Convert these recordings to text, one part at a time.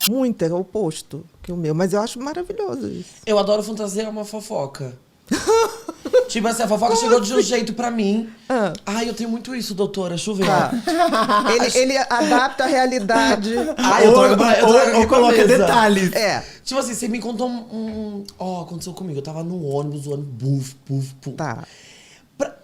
Muito, é o oposto que o meu. Mas eu acho maravilhoso isso. Eu adoro fantasiar uma fofoca. Tipo assim, a fofoca chegou de um jeito pra mim. Ai, eu tenho muito isso, doutora. Chuveiro. Ele adapta a realidade. Ai, eu trago ou coloca detalhes. Tipo assim, você me contou aconteceu comigo. Eu tava no ônibus, zoando, buf. Tá.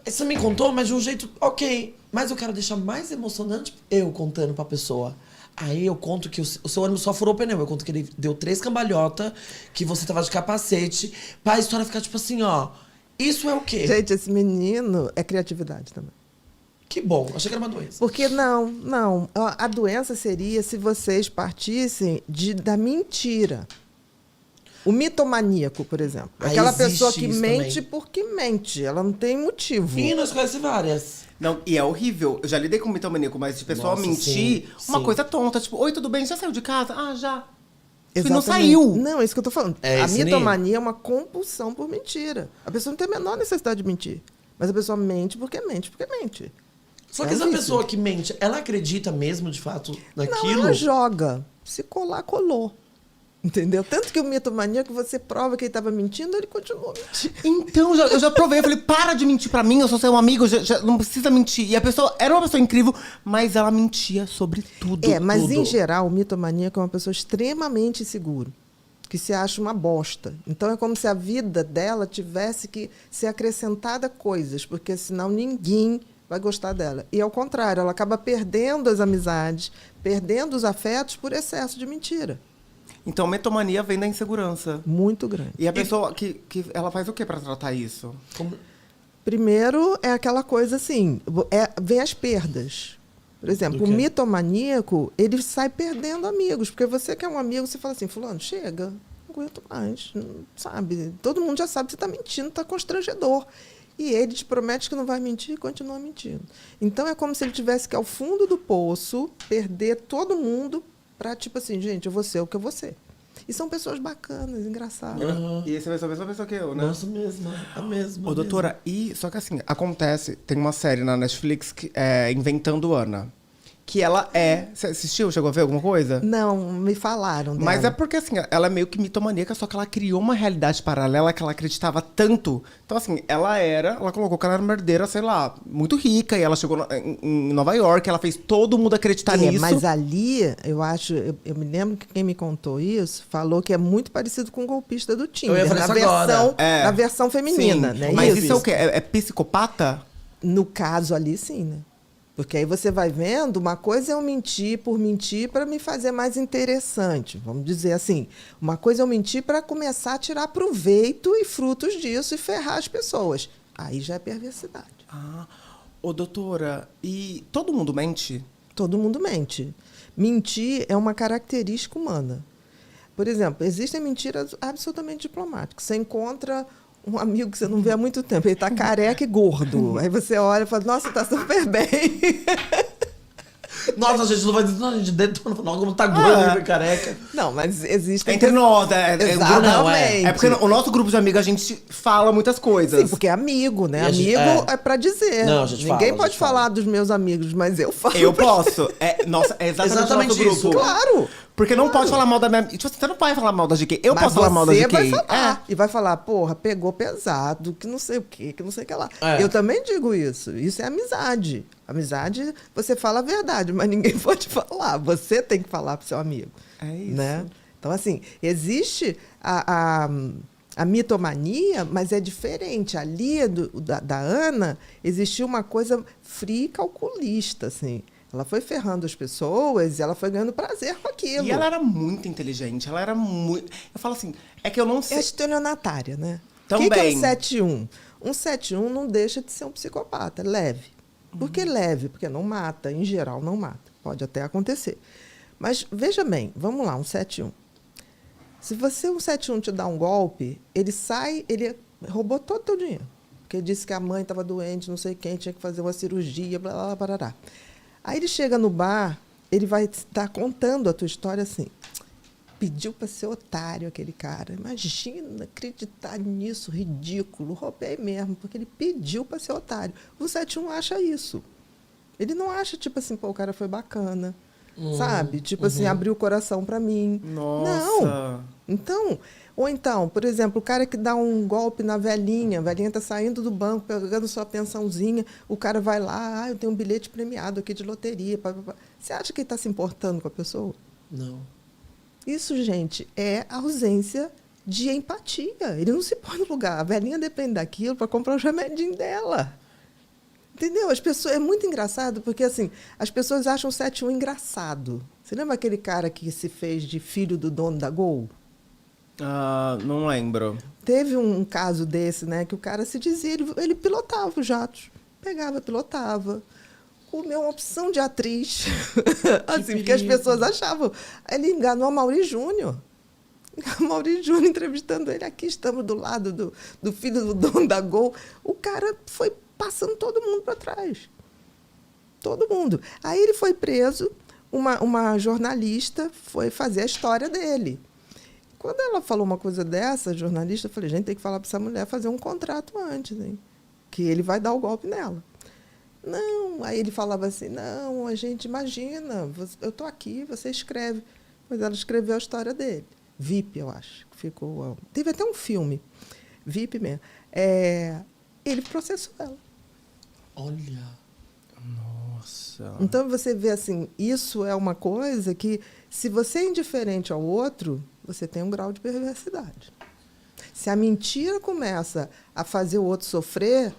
Você me contou, mas de um jeito ok. Mas eu quero deixar mais emocionante eu contando pra pessoa. Aí eu conto que o seu ônibus só furou o pneu. Eu conto que ele deu 3 cambalhotas, que você tava de capacete. Pra história ficar tipo assim, ó. Isso é o quê? Gente, esse menino é criatividade também. Que bom. Achei que era uma doença. Porque não. A doença seria se vocês partissem da mentira. O mitomaníaco, por exemplo. Aquela pessoa que mente também. Porque mente. Ela não tem motivo. E nós conhecemos várias. Não, e é horrível. Eu já lidei com mitomaníaco, mas de pessoa mentir, uma coisa tonta. Tipo, oi, tudo bem? Já saiu de casa? Ah, já. E não saiu. Não, é isso que eu tô falando. A mitomania é uma compulsão por mentira. A pessoa não tem a menor necessidade de mentir. Mas a pessoa mente porque mente. Só que essa pessoa que mente, ela acredita mesmo, de fato, naquilo? Não, ela joga. Se colar, colou. Entendeu? Tanto que o mitomaníaco, você prova que ele estava mentindo, ele continua mentindo. Então, eu já provei. Eu falei, para de mentir pra mim, eu sou seu amigo, já não precisa mentir. E a pessoa era uma pessoa incrível, mas ela mentia sobre tudo. Mas em geral, o mitomaníaco é uma pessoa extremamente insegura, que se acha uma bosta. Então é como se a vida dela tivesse que ser acrescentada coisas, porque senão ninguém vai gostar dela. E ao contrário, ela acaba perdendo as amizades, perdendo os afetos por excesso de mentira. Então, mitomania vem da insegurança. Muito grande. E a pessoa que ela faz o que para tratar isso? Primeiro, é aquela coisa assim, vem as perdas. Por exemplo, o mitomaníaco, ele sai perdendo amigos. Porque você que é um amigo, você fala assim, fulano, chega, não aguento mais, sabe? Todo mundo já sabe que você está mentindo, está constrangedor. E ele te promete que não vai mentir e continua mentindo. Então, é como se ele tivesse que ir ao fundo do poço, perder todo mundo, pra, tipo assim, gente, eu vou ser o que eu vou ser. E são pessoas bacanas, engraçadas. E essa é a mesma pessoa que eu, né? Nossa, a mesma. Ô, doutora, só que assim, acontece, tem uma série na Netflix que é Inventando Ana. Que ela Você assistiu? Chegou a ver alguma coisa? Não, me falaram dela. Mas é porque, assim, ela é meio que mitomaníaca, só que ela criou uma realidade paralela que ela acreditava tanto. Então, assim, ela colocou que ela era uma herdeira, sei lá, muito rica. E ela chegou em Nova York, ela fez todo mundo acreditar nisso. Mas ali, eu acho... Eu me lembro que quem me contou isso falou que é muito parecido com o golpista do Tinder. Eu ia falar isso agora. Na versão feminina, sim. né? Mas isso é o quê? É psicopata? No caso ali, sim, né? Porque aí você vai vendo, uma coisa é eu mentir por mentir para me fazer mais interessante. Vamos dizer assim, uma coisa é eu mentir para começar a tirar proveito e frutos disso e ferrar as pessoas. Aí já é perversidade. Ô, doutora, e todo mundo mente? Todo mundo mente. Mentir é uma característica humana. Por exemplo, existem mentiras absolutamente diplomáticas. Você encontra um amigo que você não vê há muito tempo, ele está careca e gordo. Aí você olha e fala, nossa, está super bem. Nossa, a gente não vai dizer, não, a gente detona, não, como tá gordo e careca. Não, mas existe... Entre nós, Exatamente. É porque o nosso grupo de amigos, a gente fala muitas coisas. Sim, porque é amigo, né? Amigo é pra dizer. Não, a gente Ninguém fala, pode falar dos meus amigos, mas eu falo. Eu posso. Nossa, é exatamente o nosso isso. grupo. Claro. Porque não pode falar mal da minha... Tipo, você não pode falar mal da GK. Eu posso falar mal da GK. Você vai falar. E vai falar, porra, pegou pesado, que não sei o quê, que não sei o que lá. Eu também digo isso. Isso é amizade. Amizade, você fala a verdade, mas ninguém pode falar. Você tem que falar pro seu amigo. É isso. Né? Então, assim, existe a mitomania, mas é diferente. Ali da Ana, existiu uma coisa fria e calculista, assim. Ela foi ferrando as pessoas e ela foi ganhando prazer com aquilo. E ela era muito inteligente. Ela era muito... Eu falo assim, é que eu não sei... É estelionatária, né? Também. O que é um 71? Um 71 não deixa de ser um psicopata, leve. Por que leve? Porque não mata, em geral não mata. Pode até acontecer. Mas, veja bem, vamos lá, um 71. Se um 71 te dá um golpe, ele roubou todo o teu dinheiro. Porque disse que a mãe estava doente, não sei quem, tinha que fazer uma cirurgia, blá, blá, blá, barará. Aí ele chega no bar, ele vai estar contando a tua história assim. Pediu para ser otário aquele cara. Imagina acreditar nisso, ridículo. Roubei mesmo, porque ele pediu para ser otário. O 71 acha isso. Ele não acha, tipo assim, pô, o cara foi bacana. sabe? Tipo assim, abriu o coração pra mim. Nossa. Não. Então, ou então, por exemplo, o cara que dá um golpe na velhinha, a velhinha tá saindo do banco, pegando sua pensãozinha, o cara vai lá, eu tenho um bilhete premiado aqui de loteria. Pá, pá, pá. Você acha que ele tá se importando com a pessoa? Não. Isso, gente, é ausência de empatia. Ele não se põe no lugar. A velhinha depende daquilo para comprar os remedinhos dela. Entendeu? As pessoas, é muito engraçado, porque assim, as pessoas acham o 71 engraçado. Você lembra aquele cara que se fez de filho do dono da Gol? Ah, não lembro. Teve um caso desse, né? Que o cara se dizia, ele pilotava os jatos. Pegava, pilotava. Comeu uma opção de atriz. Assim, porque as pessoas achavam. Ele enganou a Mauri Júnior. A Mauri Júnior entrevistando ele. Aqui estamos do lado do filho do dono da Gol. O cara foi passando todo mundo para trás. Todo mundo. Aí ele foi preso. Uma jornalista foi fazer a história dele. Quando ela falou uma coisa dessa, a jornalista, eu falei, gente, tem que falar para essa mulher fazer um contrato antes, hein? Que ele vai dar o golpe nela. Não, aí ele falava assim, não, a gente imagina, eu estou aqui, você escreve. Mas ela escreveu a história dele. VIP, eu acho. Ficou, teve até um filme, VIP mesmo. Ele processou ela. Olha. Nossa. Então, você vê assim, isso é uma coisa que, se você é indiferente ao outro, você tem um grau de perversidade. Se a mentira começa a fazer o outro sofrer,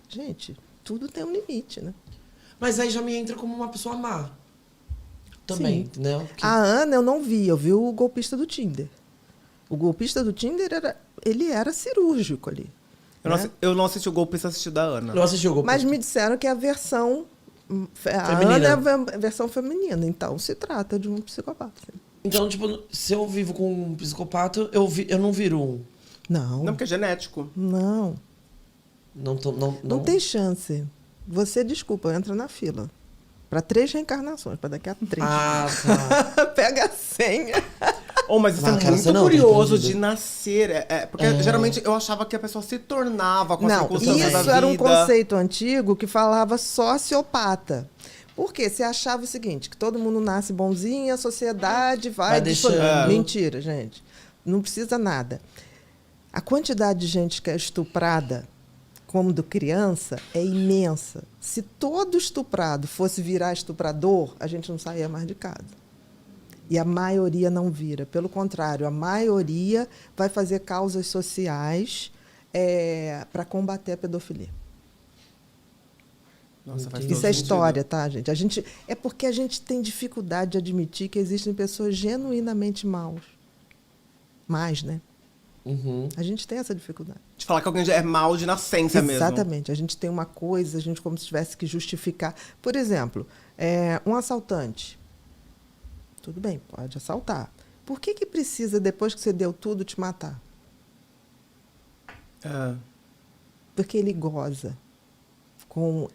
gente, tudo tem um limite, né? Mas aí já me entra como uma pessoa má. Também, Sim. né? A Ana eu não vi, eu vi o golpista do Tinder. O golpista do Tinder, ele era cirúrgico ali. Eu não assisti o golpista, assisti da Ana. Não assisti o golpe. Mas me disseram que a versão... A Feminina. Ana é a versão feminina, então se trata de um psicopata. Sim. Então, tipo, se eu vivo com um psicopata, eu não viro um. Não, Não, porque é genético. não. Não Tem chance. Você, desculpa, entra na fila. Para 3 reencarnações, para daqui a 3. Ah, tá. Pega a senha. Oh, mas isso Não, é cara, você muito não, curioso tem de nascer. Porque geralmente eu achava que a pessoa se tornava com as Não, circunstâncias da isso vida. era um conceito antigo que falava sociopata. Por quê? Você achava o seguinte, que todo mundo nasce bonzinho e a sociedade vai deixando. Mentira, gente. Não precisa nada. A quantidade de gente que é estuprada como do criança é imensa. Se todo estuprado fosse virar estuprador, a gente não saía mais de casa. E a maioria não vira. Pelo contrário, a maioria vai fazer causas sociais para combater a pedofilia. Nossa, faz Isso todo é sentido. história, tá, gente? É porque a gente tem dificuldade de admitir que existem pessoas genuinamente más, né? Uhum. A gente tem essa dificuldade. De falar que alguém já é mal de nascença mesmo. Exatamente. A gente tem uma coisa, a gente como se tivesse que justificar. Por exemplo, um assaltante. Tudo bem, pode assaltar. Por que precisa, depois que você deu tudo, te matar? Porque ele goza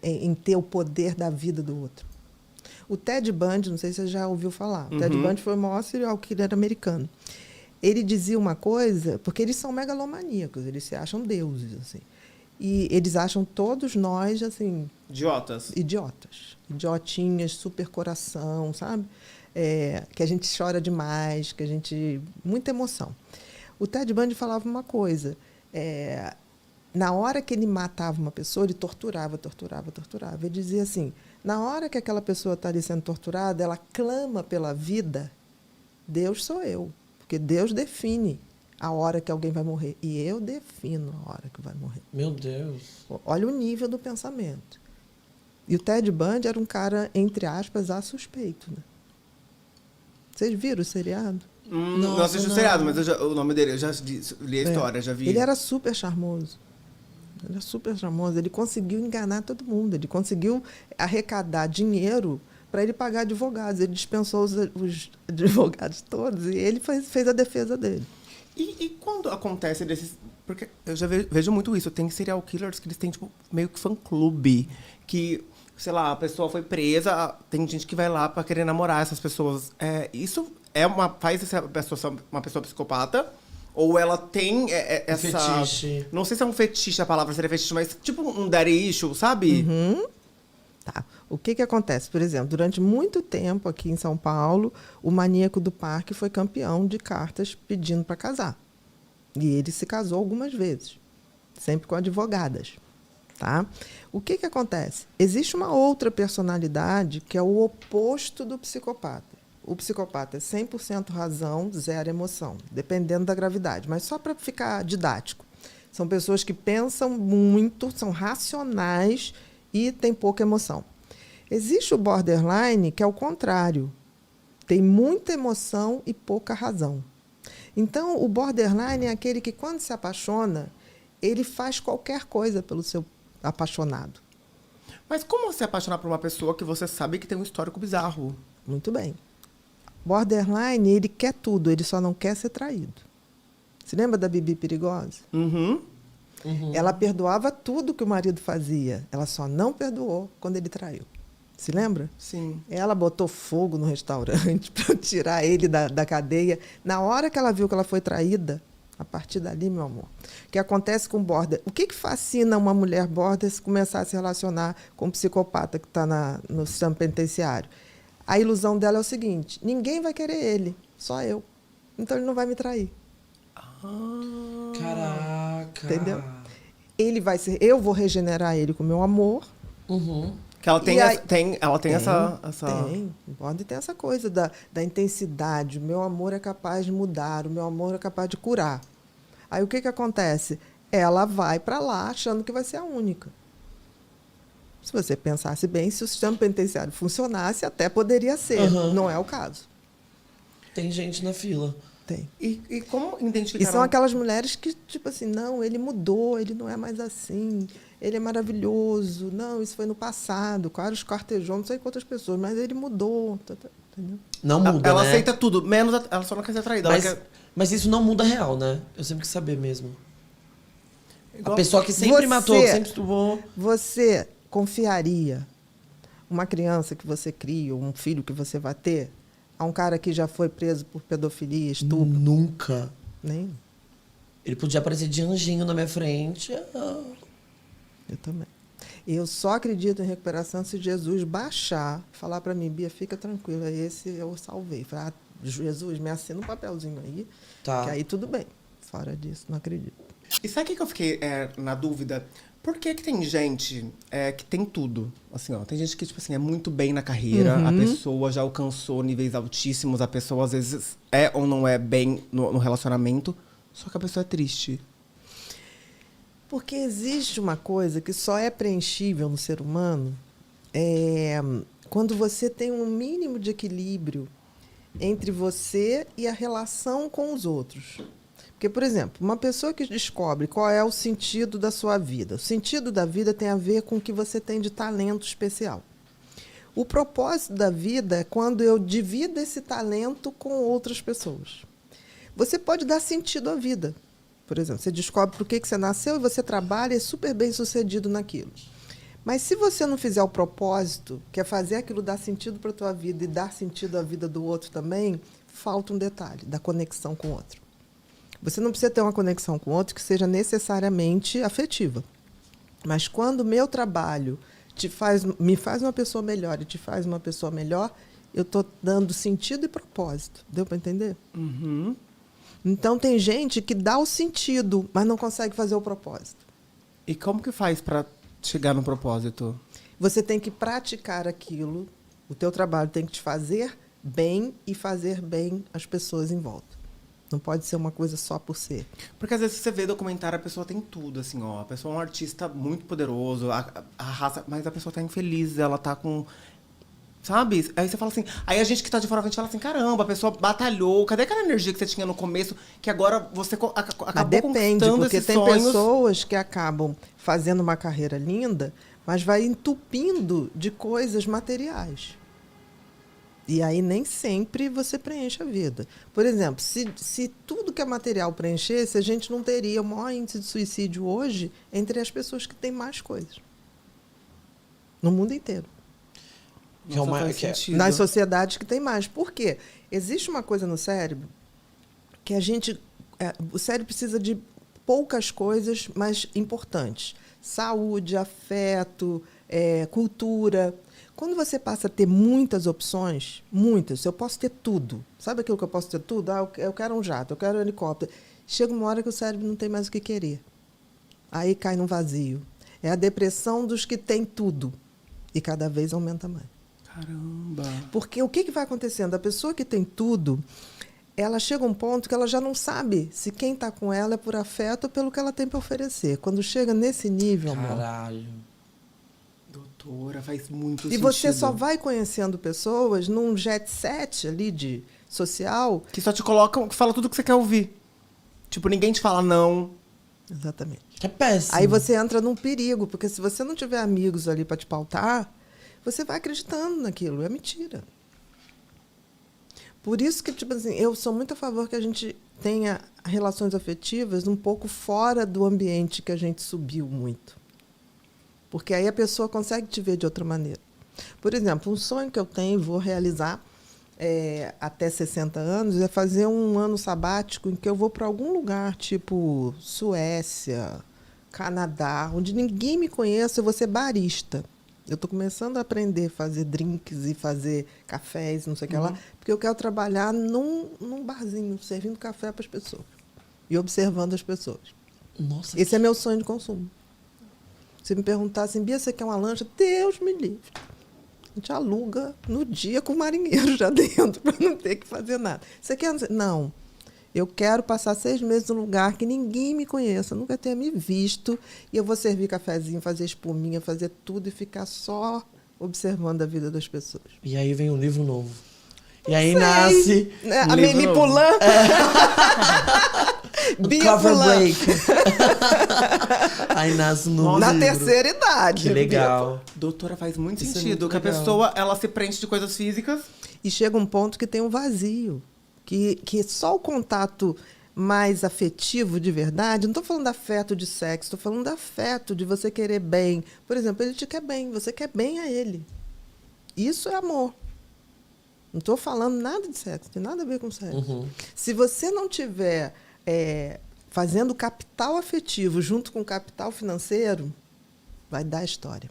em ter o poder da vida do outro. O Ted Bundy, não sei se você já ouviu falar, o Ted Bundy foi o maior serial killer americano. Ele dizia uma coisa, porque eles são megalomaníacos, eles se acham deuses, assim. E eles acham todos nós, assim... Idiotas. Idiotinhas, super coração, sabe? Que a gente chora demais, que a gente... Muita emoção. O Ted Bundy falava uma coisa... Na hora que ele matava uma pessoa, ele torturava. Ele dizia assim, na hora que aquela pessoa está ali sendo torturada, ela clama pela vida, Deus sou eu. Porque Deus define a hora que alguém vai morrer. E eu defino a hora que vai morrer. Meu Deus. Olha o nível do pensamento. E o Ted Bundy era um cara, entre aspas, suspeito. Né? Vocês viram o seriado? Não assisti o seriado, mas o nome dele, eu já li a história, já vi. Ele era super charmoso. Ele conseguiu enganar todo mundo. Ele conseguiu arrecadar dinheiro para ele pagar advogados. Ele dispensou os advogados todos e ele fez a defesa dele. E quando acontece desses... Porque eu já vejo muito isso. Tem serial killers que eles têm, tipo, meio que fã-clube. Que, sei lá, a pessoa foi presa, tem gente que vai lá para querer namorar essas pessoas. Isso faz essa pessoa uma pessoa psicopata? Ou ela tem essa... Fetiche. Não sei se é um fetiche, a palavra seria fetiche, mas tipo um daddy issue, sabe? Tá. O que acontece? Por exemplo, durante muito tempo aqui em São Paulo, o maníaco do parque foi campeão de cartas pedindo para casar. E ele se casou algumas vezes, sempre com advogadas. Tá? O que acontece? Existe uma outra personalidade que é o oposto do psicopata. O psicopata é 100% razão, 0 emoção, dependendo da gravidade. Mas só para ficar didático. São pessoas que pensam muito, são racionais e têm pouca emoção. Existe o borderline, que é o contrário. Tem muita emoção e pouca razão. Então, o borderline é aquele que, quando se apaixona, ele faz qualquer coisa pelo seu apaixonado. Mas como se apaixonar por uma pessoa que você sabe que tem um histórico bizarro? Muito bem. Borderline, ele quer tudo, ele só não quer ser traído. Você lembra da Bibi Perigosa? Uhum. Ela perdoava tudo que o marido fazia. Ela só não perdoou quando ele traiu. Se lembra? Sim. Ela botou fogo no restaurante para tirar ele da cadeia. Na hora que ela viu que ela foi traída, a partir dali, meu amor, o que acontece com o border? O que fascina uma mulher border se começar a se relacionar com um psicopata que está no sistema penitenciário? A ilusão dela é o seguinte: ninguém vai querer ele, só eu. Então ele não vai me trair. Caraca. Entendeu? Ele vai ser, eu vou regenerar ele com o meu amor. Uhum. Que ela tem, E aí- ela tem essa... Tem. Pode ter essa coisa da intensidade. O meu amor é capaz de mudar, o meu amor é capaz de curar. Aí o que acontece? Ela vai para lá achando que vai ser a única. Se você pensasse bem, se o sistema penitenciário funcionasse, até poderia ser. Uhum. Não é o caso. Tem gente na fila. Tem. E como E identificar... são aquelas mulheres que, tipo assim, não, ele mudou, ele não é mais assim, ele é maravilhoso, não, isso foi no passado, claro, os cortejou, não sei quantas pessoas, mas ele mudou, entendeu? Não muda, Ela né? aceita tudo, menos... Ela só não quer ser traída. Mas, Ela quer... mas isso não muda real, né? Eu sempre quis saber mesmo. Igual- A pessoa que sempre Você- matou, que sempre estuprou. Você confiaria uma criança que você cria, ou um filho que você vai ter, a um cara que já foi preso por pedofilia, estupro? Nunca. Nem. Ele podia aparecer de anjinho na minha frente. Eu também. Eu só acredito em recuperação se Jesus baixar, falar para mim, Bia, fica tranquila, esse eu salvei. Falar, Jesus, me assina um papelzinho aí, Tá. que aí tudo bem. Fora disso, não acredito. E sabe o que eu fiquei na dúvida? Por que tem gente que tem tudo? Assim, ó, tem gente que, tipo assim, é muito bem na carreira, a pessoa já alcançou níveis altíssimos, a pessoa às vezes é ou não é bem no relacionamento, só que a pessoa é triste. Porque existe uma coisa que só é preenchível no ser humano quando você tem um mínimo de equilíbrio entre você e a relação com os outros. Porque, por exemplo, uma pessoa que descobre qual é o sentido da sua vida. O sentido da vida tem a ver com o que você tem de talento especial. O propósito da vida é quando eu divido esse talento com outras pessoas. Você pode dar sentido à vida. Por exemplo, você descobre por que você nasceu e você trabalha e é super bem sucedido naquilo. Mas se você não fizer o propósito, que é fazer aquilo dar sentido para a tua vida e dar sentido à vida do outro também, falta um detalhe, da conexão com o outro. Você não precisa ter uma conexão com o outro que seja necessariamente afetiva. Mas quando o meu trabalho me faz uma pessoa melhor e te faz uma pessoa melhor, eu estou dando sentido e propósito. Deu para entender? Uhum. Então, tem gente que dá o sentido, mas não consegue fazer o propósito. E como que faz pra chegar no propósito? Você tem que praticar aquilo, o teu trabalho tem que te fazer bem e fazer bem as pessoas em volta. Não pode ser uma coisa só por ser. Porque às vezes você vê documentário, a pessoa tem tudo, assim, ó. A pessoa é um artista muito poderoso, a raça, mas a pessoa tá infeliz, ela tá com... Sabe? Aí você fala assim... Aí a gente que tá de fora, a gente fala assim, caramba, a pessoa batalhou. Cadê aquela energia que você tinha no começo, que agora você acabou Mas depende, conquistando porque esses tem sonhos? pessoas que acabam fazendo uma carreira linda, mas vai entupindo de coisas materiais. E aí nem sempre você preenche a vida. Por exemplo, se tudo que é material preenchesse, a gente não teria o maior índice de suicídio hoje entre as pessoas que têm mais coisas. No mundo inteiro. Que é uma- faz que é- sentido. Nas sociedades que têm mais. Por quê? Existe uma coisa no cérebro que o cérebro precisa de poucas coisas, mas importantes. Saúde, afeto, cultura. Quando você passa a ter muitas opções, muitas, eu posso ter tudo. Sabe aquilo que eu posso ter tudo? Eu quero um jato, eu quero um helicóptero. Chega uma hora que o cérebro não tem mais o que querer. Aí cai num vazio. É a depressão dos que têm tudo. E cada vez aumenta mais. Caramba. Porque o que vai acontecendo? A pessoa que tem tudo, ela chega a um ponto que ela já não sabe se quem está com ela é por afeto ou pelo que ela tem para oferecer. Quando chega nesse nível, amor... Caralho. Doutora, faz muito E sentido. você só vai conhecendo pessoas num jet set ali de social. Que só te colocam, que fala tudo que você quer ouvir. Tipo, ninguém te fala não. Exatamente. Que é péssimo. Aí você entra num perigo, porque se você não tiver amigos ali para te pautar, você vai acreditando naquilo. É mentira. Por isso que, tipo assim, eu sou muito a favor que a gente tenha relações afetivas um pouco fora do ambiente que a gente subiu muito. Porque aí a pessoa consegue te ver de outra maneira. Por exemplo, um sonho que eu tenho, vou realizar até 60 anos, é fazer um ano sabático em que eu vou para algum lugar, tipo Suécia, Canadá, onde ninguém me conheça, eu vou ser barista. Eu estou começando a aprender a fazer drinks e fazer cafés, não sei o que lá, porque eu quero trabalhar num barzinho, servindo café para as pessoas e observando as pessoas. Nossa. Esse é meu sonho de consumo. Se me perguntar assim, Bia, você quer uma lancha? Deus me livre. A gente aluga no dia com o marinheiro já dentro, para não ter que fazer nada. Você quer? Não. Eu quero passar 6 meses num lugar que ninguém me conheça, nunca tenha me visto, e eu vou servir cafezinho, fazer espuminha, fazer tudo e ficar só observando a vida das pessoas. E aí vem um livro novo. E aí Sei. nasce... A Mimi Poulain. Bia Cover Poulain. break. Aí nasce um novo Na livro. terceira idade. Que legal. Doutora, faz muito Isso é sentido. muito Que a legal. pessoa, ela se preenche de coisas físicas. E chega um ponto que tem um vazio. Que só o contato mais afetivo de verdade, não estou falando de afeto de sexo, estou falando de afeto, de você querer bem. Por exemplo, ele te quer bem, você quer bem a ele. Isso é amor. Não estou falando nada de sexo, tem nada a ver com sexo. Uhum. Se você não tiver fazendo capital afetivo junto com capital financeiro, vai dar história.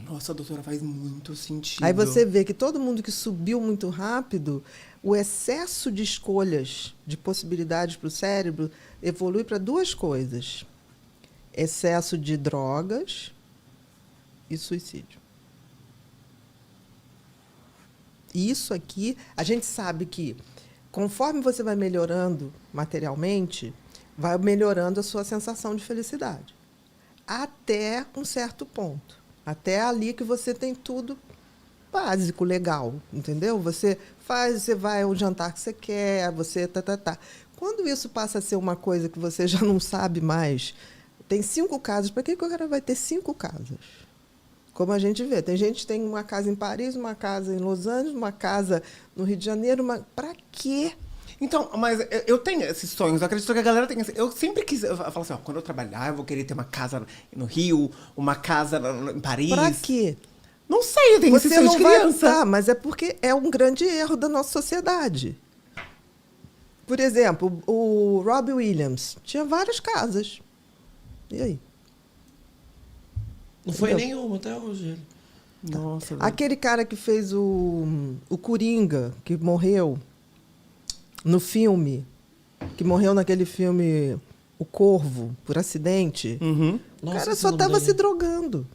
Nossa, doutora, faz muito sentido. Aí você vê que todo mundo que subiu muito rápido, o excesso de escolhas, de possibilidades para o cérebro, evolui para 2 coisas: excesso de drogas e suicídio. E isso aqui, a gente sabe que, conforme você vai melhorando materialmente, vai melhorando a sua sensação de felicidade. Até um certo ponto. Até ali que você tem tudo básico, legal, entendeu? Você vai ao jantar que você quer, você tá. Quando isso passa a ser uma coisa que você já não sabe mais, tem 5 casas, para que o cara vai ter 5 casas? Como a gente vê, tem gente que tem uma casa em Paris, uma casa em Los Angeles, uma casa no Rio de Janeiro, para quê? Então, mas eu tenho esses sonhos, eu acredito que a galera tem. Eu sempre quis. Eu falo assim, ó, quando eu trabalhar, eu vou querer ter uma casa no Rio, uma casa em Paris. Para quê? Não sei, eu tenho esse Você sonho não de vai criança. estar, mas é porque é um grande erro da nossa sociedade. Por exemplo, o Robbie Williams tinha várias casas. E aí? Não foi Entendeu? nenhuma até hoje. Ele. Nossa, velho. Aquele cara que fez o Coringa, que morreu no filme, que morreu naquele filme O Corvo, por acidente, Uhum. o Nossa, cara esse só nome estava dele. se drogando.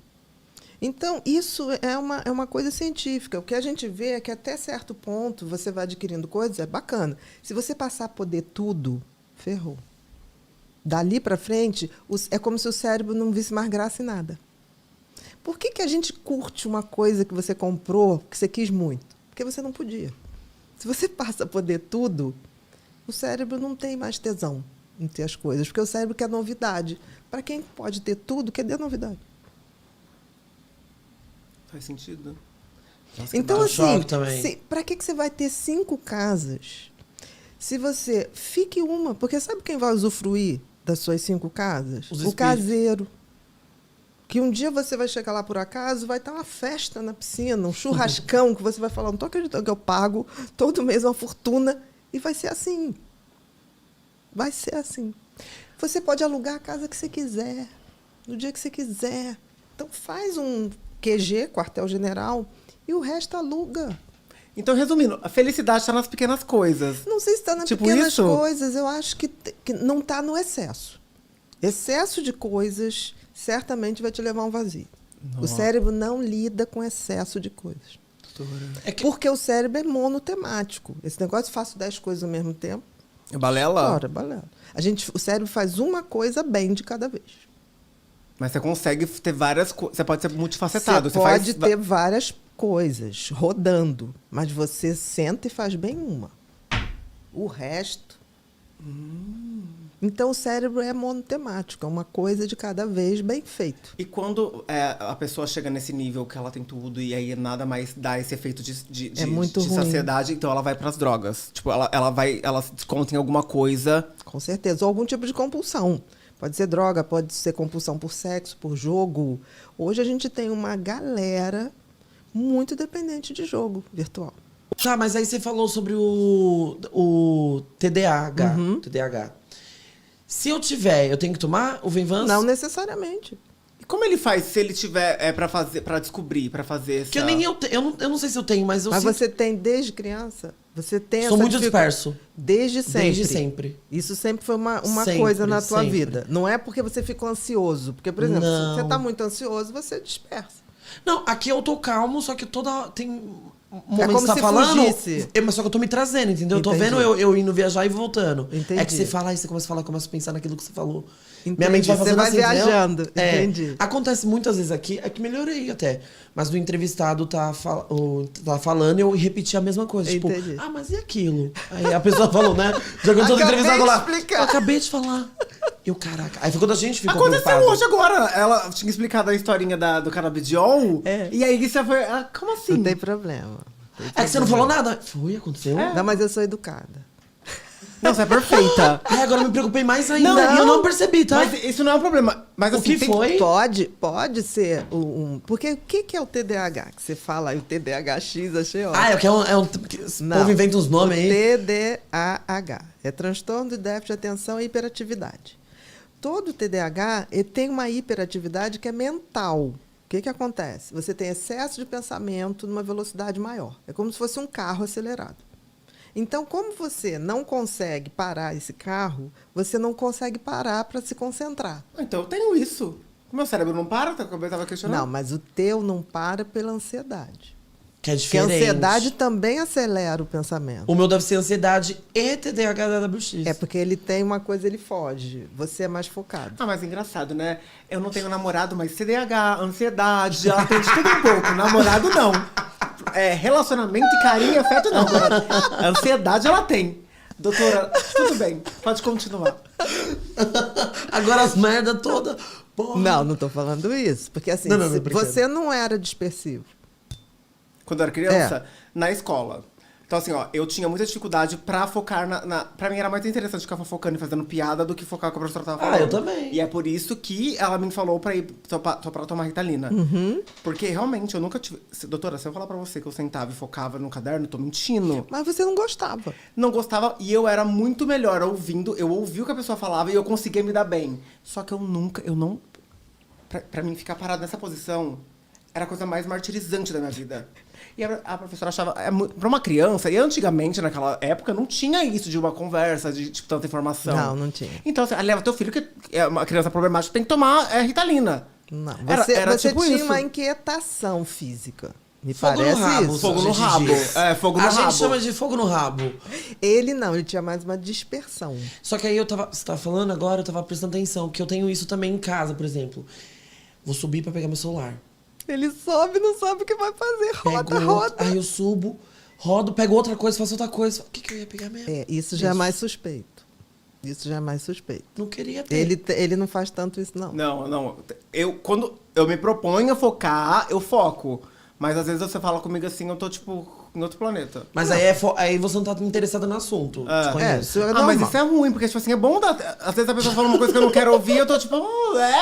Então, isso é uma coisa científica. O que a gente vê é que até certo ponto você vai adquirindo coisas, é bacana. Se você passar a poder tudo, ferrou. Dali para frente, é como se o cérebro não visse mais graça em nada. Por que a gente curte uma coisa que você comprou, que você quis muito? Porque você não podia. Se você passa a poder tudo, o cérebro não tem mais tesão em ter as coisas, porque o cérebro quer novidade. Para quem pode ter tudo, quer ter novidade. Faz sentido. Nossa, Então, dá um assim, choque também. para que você vai ter 5 casas? Se você fique uma, porque sabe quem vai usufruir das suas 5 casas? Os O espíritos. caseiro. Que um dia você vai chegar lá por acaso, vai estar uma festa na piscina, um churrascão, que você vai falar, não estou acreditando que eu pago todo mês uma fortuna. E vai ser assim. Vai ser assim. Você pode alugar a casa que você quiser, no dia que você quiser. Então faz QG, quartel-general, e o resto aluga. Então, resumindo, a felicidade está nas pequenas coisas. Não sei se está nas Tipo pequenas isso? coisas, eu acho que não está no excesso. Excesso de coisas certamente vai te levar a um vazio. O cérebro não lida com excesso de coisas. Porque o cérebro é monotemático. Esse negócio de faço 10 coisas ao mesmo tempo. Balela? Ora, balela. O cérebro faz uma coisa bem de cada vez. Mas você consegue ter várias coisas. Você pode ser multifacetado. Você pode ter várias coisas rodando, mas você senta e faz bem uma. O resto... Então, o cérebro é monotemático, é uma coisa de cada vez bem feito. E quando a pessoa chega nesse nível que ela tem tudo e aí nada mais dá esse efeito de muito ruim. saciedade, então ela vai pras drogas. Tipo, ela se desconta em alguma coisa. Com certeza. Ou algum tipo de compulsão. Pode ser droga, pode ser compulsão por sexo, por jogo. Hoje a gente tem uma galera muito dependente de jogo virtual. Tá, mas aí você falou sobre o TDAH. TDAH. Se eu tiver, eu tenho que tomar o Venvance? Não necessariamente. E como ele faz se ele tiver pra descobrir, pra fazer essa... Que eu nem eu não sei se eu tenho, mas eu Mas sinto... você tem desde criança? Você tem Sou essa muito dificuldade? disperso. Desde sempre. Desde sempre. Isso sempre foi uma Sempre, coisa na tua sempre. vida. Não é porque você ficou ansioso. Porque, por exemplo, Não. se você tá muito ansioso, você dispersa. Não, aqui eu tô calmo, só que tem momento como que você tá se falando, fugisse. mas só que eu tô me trazendo, entendeu? Eu tô Entendi. vendo eu indo viajar e voltando. Entendi. É que você fala, aí você começa a falar, eu começo a pensar naquilo que você falou. Entendi. Minha mente vai Você fazendo vai assim, entendeu? viajando. É. Entendi. Acontece muitas vezes aqui, é que melhorei até. Mas do entrevistado tá falando e eu repeti a mesma coisa. Tipo, Entendi. mas e aquilo? Aí a pessoa falou, né? Já que eu tô Acabei entrevistado de lá. explicar. Eu acabei de falar. Eu, caraca. Aí foi quando a gente ficou Aconteceu preocupado. hoje agora. Ela tinha explicado a historinha do canabidiol. É. E aí você foi... como assim? Não tem problema. É que você não falou nada. Foi, aconteceu. Não, mas eu sou educada. Não, você é perfeita. Ai, agora eu me preocupei mais ainda. Não. E eu não percebi, tá? Mas isso não é um problema. Mas O assim, que foi? Pode ser porque o que é o TDAH? Que você fala aí, o TDAH-X, achei ótimo. É que o Não. povo inventa uns nomes aí. TDAH. É transtorno de déficit de atenção e hiperatividade. Todo TDAH ele tem uma hiperatividade que é mental. O que acontece? Você tem excesso de pensamento numa velocidade maior. É como se fosse um carro acelerado. Então, como você não consegue parar esse carro, você não consegue parar para se concentrar. Então eu tenho isso. O meu cérebro não para? Eu tava questionando. Não, mas o teu não para pela ansiedade. Que é Porque a diferente. ansiedade também acelera o pensamento. O meu deve ser ansiedade e TDAH da WX. É porque ele tem uma coisa, ele foge. Você é mais focado. Mas engraçado, né? Eu não tenho namorado, mas TDAH, ansiedade, ela tem de tudo um pouco. Namorado, não. Relacionamento e carinho e afeto, não. Ansiedade, ela tem. Doutora, tudo bem. Pode continuar. Agora as merda toda. Porra. Não tô falando isso. Porque assim, Não, brincando. você não era dispersivo. Quando eu era criança, na escola. Então, assim, eu tinha muita dificuldade pra focar Pra mim era mais interessante ficar fofocando e fazendo piada do que focar com o que a professora tava falando. Eu também. E é por isso que ela me falou pra ir pra tomar Ritalina. Porque realmente eu nunca tive. Doutora, se eu falar pra você que eu sentava e focava no caderno, eu tô mentindo. Mas você não gostava. Não gostava e eu era muito melhor ouvindo. Eu ouvia o que a pessoa falava e eu conseguia me dar bem. Só que eu não. Pra mim ficar parado nessa posição era a coisa mais martirizante da minha vida. E a professora achava, pra uma criança, e antigamente, naquela época, não tinha isso de uma conversa, de tipo, tanta informação. Não tinha. Então, você leva teu filho, que é uma criança problemática, tem que tomar Ritalina. Não. Era você tipo tinha isso. uma inquietação física. Me Fogo parece no rabo. isso. Fogo no a gente rabo. diz. Fogo no A rabo. gente chama de fogo no rabo. Ele não, ele tinha mais uma dispersão. Só que aí você tava falando agora, eu tava prestando atenção, que eu tenho isso também em casa, por exemplo. Vou subir pra pegar meu celular. Ele sobe, não sabe o que vai fazer. Roda. Aí eu subo, rodo, pego outra coisa, faço outra coisa. O que eu ia pegar mesmo? Isso já é mais suspeito. Não queria ter. Ele não faz tanto isso, não. Não. Quando eu me proponho a focar, eu foco. Mas às vezes você fala comigo assim, eu tô tipo em outro planeta. Mas aí você não tá interessada no assunto. Te conheço. Isso é Mas normal. isso é ruim, porque tipo assim, é bom às vezes a pessoa fala uma coisa que eu não quero ouvir, eu tô tipo,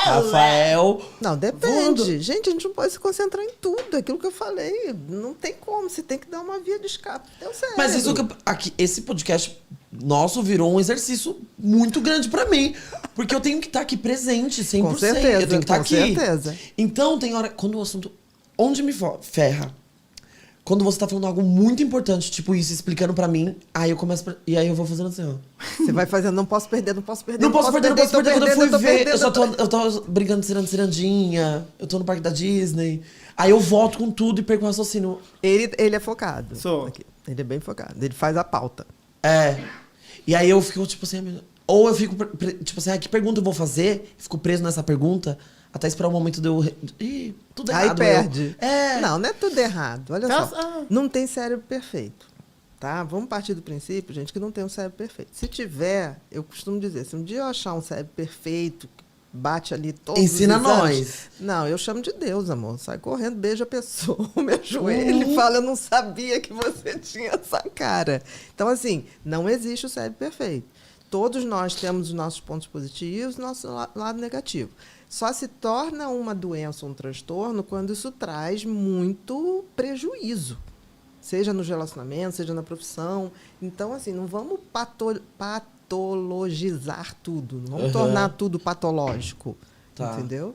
Rafael. Não, depende. Gente, a gente não pode se concentrar em tudo. Aquilo que eu falei, não tem como. Você tem que dar uma via de escape pro teu cérebro. Mas isso esse podcast nosso virou um exercício muito grande pra mim. Porque eu tenho que estar aqui presente, 100%. Com certeza, Eu tenho que estar com aqui. certeza. Então, tem hora... Quando o assunto... onde me ferra? Quando você tá falando algo muito importante, tipo isso, explicando pra mim, aí eu começo. E aí eu vou fazendo assim, ó. Você vai fazendo, não posso perder, não posso perder. Não posso perder. Quando eu fui ver, perdendo. eu tô brincando de cirandinha, eu tô no parque da Disney. Aí eu volto com tudo e perco o raciocínio. Ele é focado. Sou. Aqui. Ele é bem focado. Ele faz a pauta. É. E aí eu fico, tipo assim, ou eu fico, tipo assim, que pergunta eu vou fazer? Fico preso nessa pergunta até esperar o momento de eu. Ih, tudo errado. Aí perde. É. Não é tudo errado. Olha Tá- só. ah. Não tem cérebro perfeito. Tá? Vamos partir do princípio, gente, que não tem um cérebro perfeito. Se tiver, eu costumo dizer, se um dia eu achar um cérebro perfeito, que bate ali todos Ensina os exames, nós. Não, eu chamo de Deus, amor. Sai correndo, beija a pessoa, me ajoelha e fala, eu não sabia que você tinha essa cara. Então, assim, não existe o cérebro perfeito. Todos nós temos os nossos pontos positivos e o nosso lado negativo. Só se torna uma doença, um transtorno, quando isso traz muito prejuízo. Seja nos relacionamentos, seja na profissão. Então, assim, não vamos patologizar tudo. Não vamos tornar tudo patológico. Tá. Entendeu?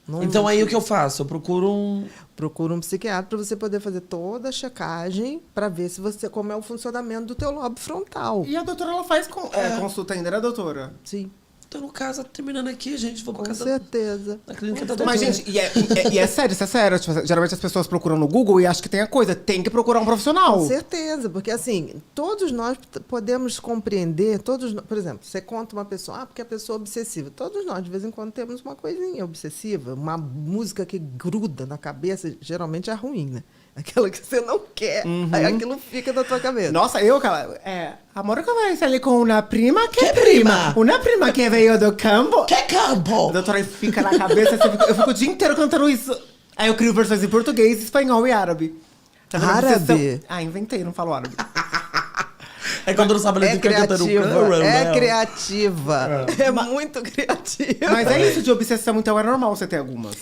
Não- Então aí o que eu faço? Eu procuro um. Procura um psiquiatra para você poder fazer toda a checagem para ver se você como é o funcionamento do teu lobo frontal. E a doutora, ela faz consulta ainda, né, doutora? Sim, Então, no caso, terminando aqui, gente, vou pra com casa certeza. da clínica da doutora. Mas, gente, e é sério, isso é sério. Tipo, geralmente as pessoas procuram no Google e acham que tem a coisa. Tem que procurar um profissional. Com certeza, porque assim, todos nós podemos compreender, por exemplo, você conta uma pessoa, porque a pessoa é obsessiva. Todos nós, de vez em quando, temos uma coisinha obsessiva, uma música que gruda na cabeça, geralmente é ruim, né? Aquela que você não quer, aí aquilo fica na tua cabeça. Nossa, cara, amor que vai sair com uma prima que Que prima? Uma prima que veio do campo. Que campo? A doutora fica na cabeça, eu fico o dia inteiro cantando isso. Aí eu crio versões em português, espanhol e árabe. Tá vendo a Árabe? obsessão? Ah, inventei, não falo árabe. É quando não sabe ler, É fica cantando. criativa, é criativa, é muito criativa. Mas é isso de obsessão, então é normal você ter algumas.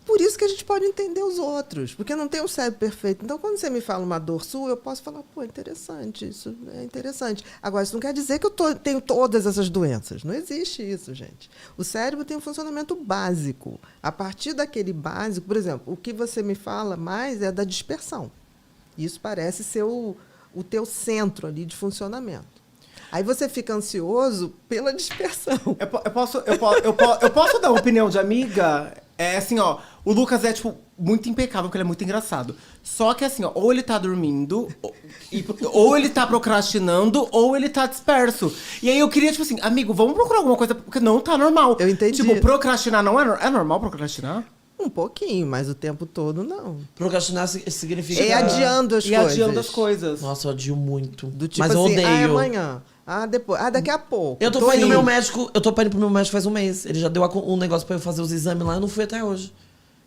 Por isso que a gente pode entender os outros, porque não tem um cérebro perfeito. Então, quando você me fala uma dor sua, eu posso falar, pô, interessante, isso é interessante. Agora, isso não quer dizer que eu tenho todas essas doenças. Não existe isso, gente. O cérebro tem um funcionamento básico. A partir daquele básico, por exemplo, o que você me fala mais é da dispersão. Isso parece ser o teu centro ali de funcionamento. Aí você fica ansioso pela dispersão. Eu posso dar uma opinião de amiga? É assim, ó, o Lucas é, tipo, muito impecável, porque ele é muito engraçado. Só que assim, ó, ou ele tá dormindo, ou ele tá procrastinando, ou ele tá disperso. E aí eu queria, tipo assim, amigo, vamos procurar alguma coisa, porque não tá normal. Eu entendi. Tipo, procrastinar não é normal procrastinar? Um pouquinho, mas o tempo todo não. Procrastinar significa. É adiando as E coisas. adiando as coisas. Nossa, eu adio muito. Do tipo Mas eu assim, odeio. é amanhã. Depois. Daqui a pouco. Eu tô Tô indo pro indo. meu médico, eu tô indo pro meu médico faz um mês. Ele já deu um negócio pra eu fazer os exames lá, eu não fui até hoje.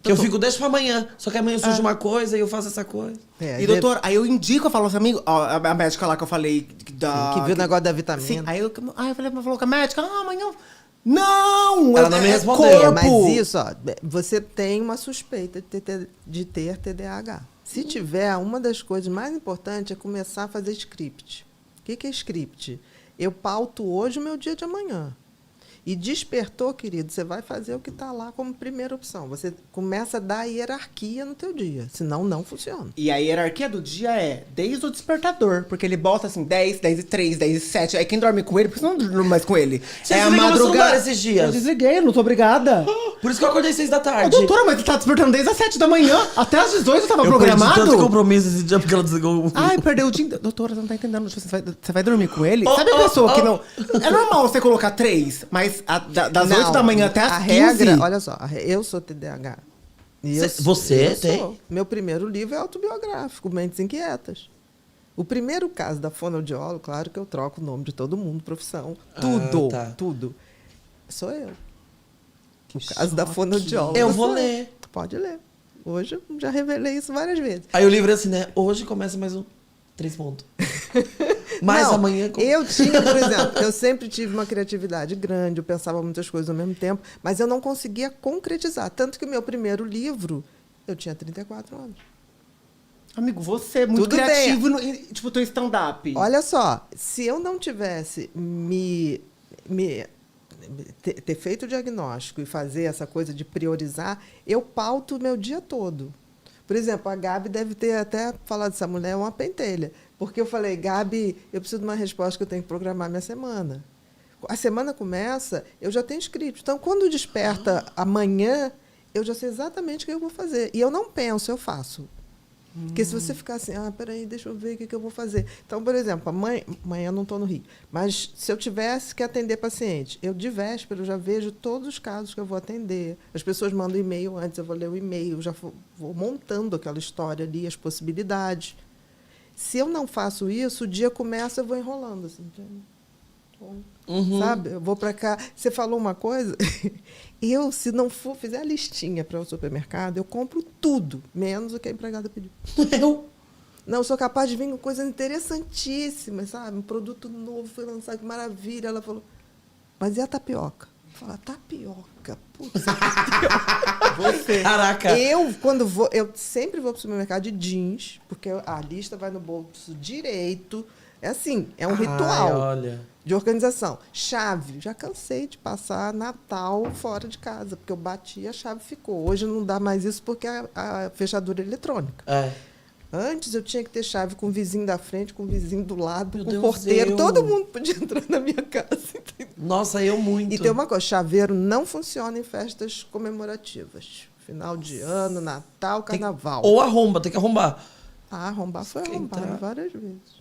Que eu fico, deixa pra amanhã. Só que amanhã surge uma coisa e eu faço essa coisa. E doutor, aí eu indico, eu falo assim, amigo, ó, a médica lá que eu falei que viu o negócio da vitamina. Sim, aí eu falei com a médica, amanhã. Não! Ela não me respondeu. Corpo. Mas isso, ó, você tem uma suspeita de ter TDAH. Se tiver, uma das coisas mais importantes é começar a fazer script. O que é script? Eu pauto hoje o meu dia de amanhã. E despertou, querido, você vai fazer o que está lá como primeira opção. Você começa a dar hierarquia no teu dia, senão não funciona. E a hierarquia do dia é desde o despertador, porque ele bota assim 10, 10 e 3, 10 e 7. Aí quem dorme com ele, porque você não dorme mais com ele. Você é a desligou meu celular madrugada. esses dias? Eu desliguei, não tô obrigada. Por isso que eu acordei 6 da Ô, tarde. doutora, mas você tá despertando desde as 7 da manhã. Até às 18 eu tava Eu perdi programado. tanto compromisso esse dia porque ela desligou o... Ai, perdeu o dia inteiro. Doutora, você não tá entendendo. Tipo, você vai dormir com ele? Sabe a pessoa que não... É normal você colocar 3, mas das 8 da manhã até as 15... regra, olha só, eu sou TDAH. E Você eu tem? sou. Meu primeiro livro é autobiográfico, Mentes Inquietas. O primeiro caso da fonoaudióloga, claro que eu troco o nome de todo mundo, profissão, tudo, tá. tudo. Sou eu. O caso da fonoaudióloga. Eu vou sou ler. Pode ler. Hoje eu já revelei isso várias vezes. Aí o livro é assim, né? Hoje começa mais um 3 pontos. Mas Não, amanhã... Eu tinha, por exemplo, eu sempre tive uma criatividade grande, eu pensava muitas coisas ao mesmo tempo, mas eu não conseguia concretizar. Tanto que o meu primeiro livro, eu tinha 34 anos. Amigo, você é muito Tudo bem. criativo, tipo, teu stand-up. Olha só, se eu não tivesse ter feito o diagnóstico e fazer essa coisa de priorizar, eu pauto o meu dia todo. Por exemplo, a Gabi deve ter até falado dessa mulher é uma pentelha. Porque eu falei, Gabi, eu preciso de uma resposta que eu tenho que programar minha semana. A semana começa, eu já tenho escrito. Então, quando desperta amanhã, eu já sei exatamente o que eu vou fazer. E eu não penso, eu faço. Porque se você ficar assim, peraí, deixa eu ver o que eu vou fazer. Então, por exemplo, amanhã eu não estou no Rio, mas se eu tivesse que atender paciente, eu de véspera eu já vejo todos os casos que eu vou atender. As pessoas mandam e-mail antes, eu vou ler o e-mail, já vou montando aquela história ali, as possibilidades. Se eu não faço isso, o dia começa, eu vou enrolando. Assim, sabe? Eu vou para cá. Você falou uma coisa, eu, se não fizer a listinha para o supermercado, eu compro tudo, menos o que a empregada pediu. Não, eu sou capaz de vir com coisas interessantíssimas, sabe? Um produto novo foi lançado, que maravilha. Ela falou, mas e a tapioca? Fala, tapioca, putz, tapioca. Você. Caraca. Eu sempre vou para o supermercado de jeans, porque a lista vai no bolso direito. É assim, é um ritual. Olha. De organização. Chave. Já cansei de passar Natal fora de casa, porque eu bati e a chave ficou. Hoje não dá mais isso porque a fechadura é eletrônica. Antes eu tinha que ter chave com o vizinho da frente, com o vizinho do lado, com o porteiro. Todo mundo podia entrar na minha casa. Entendeu? Nossa, eu muito. E tem uma coisa, chaveiro não funciona em festas comemorativas. Final de ano, Natal, Carnaval. Ou arromba, tem que arrombar. Arrombar foi arrombado várias vezes.